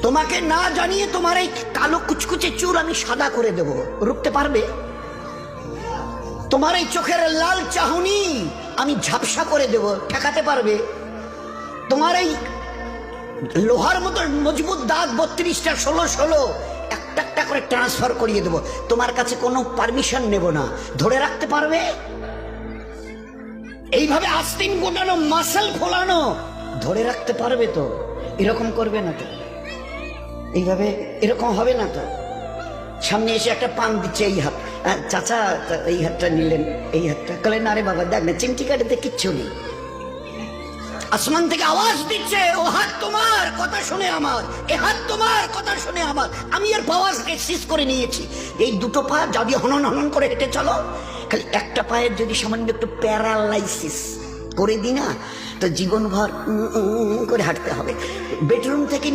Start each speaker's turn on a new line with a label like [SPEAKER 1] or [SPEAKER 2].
[SPEAKER 1] তোমাকে না জানিয়ে তোমার এই কালো কুচকুচে চুল আমি সাদা করে দেব, রুখতে পারবে? তোমার এই চোখের লাল চাহনি আমি ঝাপসা করে দেব, ঠেকাতে পারবে? তোমার এই লোহার মতো মজবুত দাঁত 32টা 16 একটা একটা করে ট্রান্সফার করিয়ে দেব, তোমার কাছে কোনো পারমিশন নেব না, ধরে রাখতে পারবে? এইভাবে আস্তিন গোটানো, মাসেল ফোলানো, ধরে রাখতে পারবে তো? এরকম করবে না তো? এইভাবে এরকম হবে না তো? সামনে এসে একটা পান দিচ্ছে, এই হাত, চাচা এই হাতটা নিলেন, এই হাতটা কলেন, আরে বাবা দেখ না চিমটি কাটাতে কিচ্ছু নেই। আসমান থেকে আওয়াজ দিচ্ছে, ও হাত তোমার কথা শুনে আমার, এ হাত তোমার কথা শুনে আমার। আমি এর পাওয়ারকে সিজ করে নিয়েছি। এই দুটো পা যদি হনন হনন করে হেঁটে চলো, খালি একটা পায়ের যদি সামান্য একটু প্যারালাইসিস করে দিই না, তো জীবনভর করে হাঁটতে হবে। বেডরুম থেকে